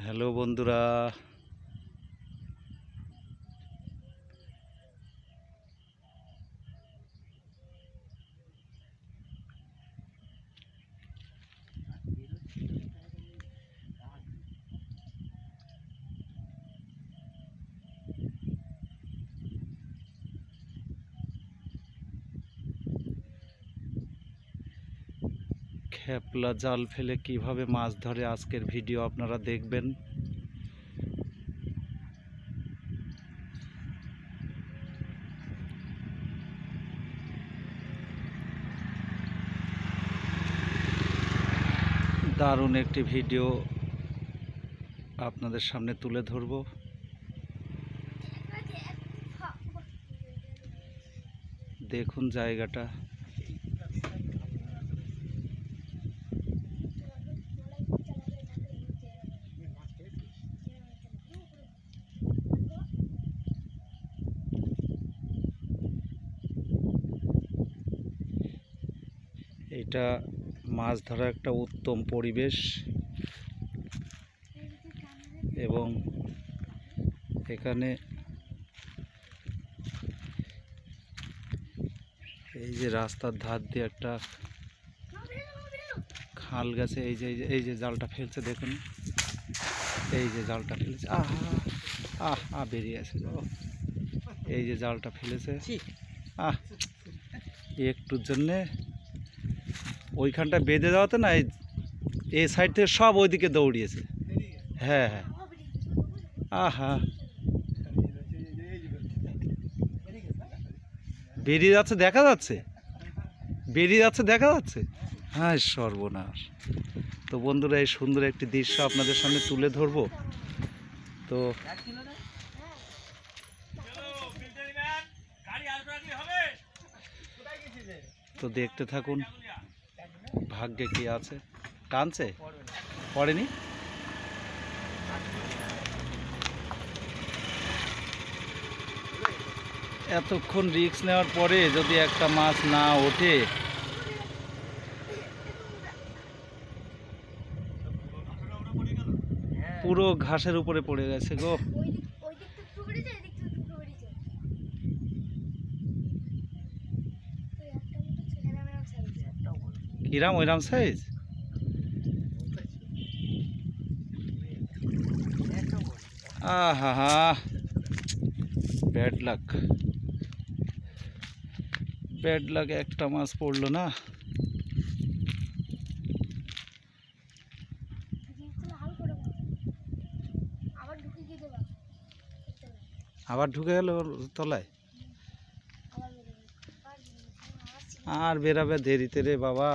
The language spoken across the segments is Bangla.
হ্যালো বন্ধুরা, খেপলা জাল ফেলে কিভাবে মাছ ধরে আজকের ভিডিও আপনারা দেখবেন। দারুণ একটি ভিডিও আপনাদের সামনে তুলে ধরব। দেখুন জায়গাটা। এটা মাছ ধরার একটা উত্তম পরিবেশ এবং এখানে এই যে রাস্তার ধার দিয়ে একটা খাল গেছে। এই যে জালটা ফেলছে, দেখুন এই যে জালটা ফেলেছে। বেরিয়ে আছে। এই যে জালটা ফেলেছে, একটুর জন্যে ওইখানটা বেঁধে যাওয়াতে না, এই সাইড থেকে সব ওইদিকে দৌড়িয়েছে। হ্যাঁ, বেরিয়ে যাচ্ছে, দেখা যাচ্ছে, হ্যাঁ সর্বনাশ। তো বন্ধুরা, এই সুন্দর একটি দৃশ্য আপনাদের সামনে তুলে ধরবো। তো দেখতে থাকুন, ভাগ্যে কি আছে। টানছে, পড়েনি। এতক্ষণ রিস্ক নেওয়ার পরে যদি একটা মাছ না ওঠে, পুরো ঘাসের উপরে পড়ে গেছে গো। কিরাম ওইরাম সাইজ? ব্যাড লাক, একটা মাছ পড়লো না। আবার ঢুকে গেল ওর তলায়। আর বেরাবে দেরিতে রে বাবা।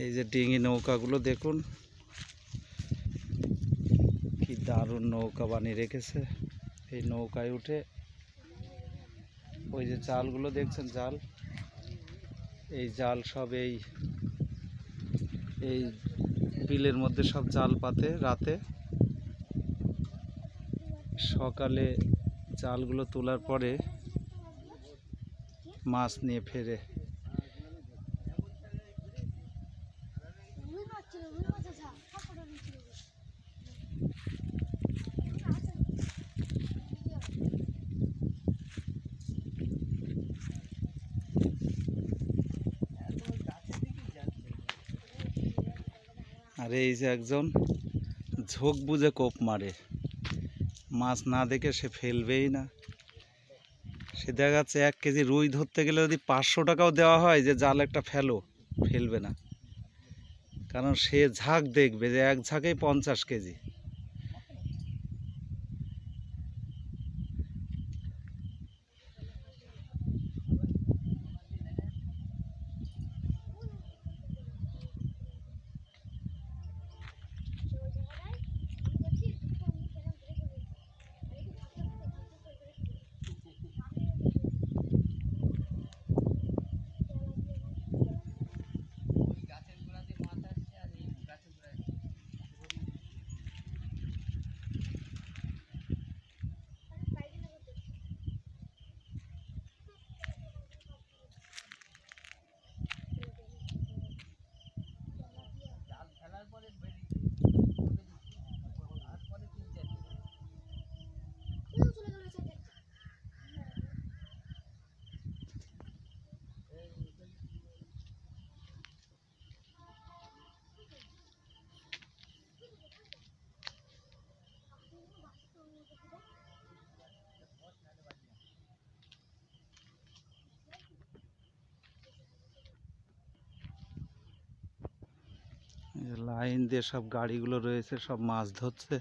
এই যে ডিঙি নৌকাগুলো দেখুন, কি দারুণ নৌকা বানিয়ে রেখেছে। এই নৌকায় উঠে ওই যে জালগুলো দেখছেন, এই জাল সব এই বিলের মধ্যে সব জাল পাতে রাতে, সকালে জালগুলো তোলার পরে মাছ নিয়ে ফেরে। আর এই যে একজন ঝোঁক বুঝে কোপ মারে, মাছ না দেখে সে ফেলবেই না। সে দেখা যাচ্ছে 1 কেজি রুই ধরতে গেলে যদি 500 টাকাও দেওয়া হয় যে জাল একটা ফেলবে না, কারণ সে ঝাঁক দেখবে যে এক ঝাঁকেই 50 কেজি। লাইন দিয়ে সব গাড়িগুলো রয়েছে, সব মাছ ধরছে।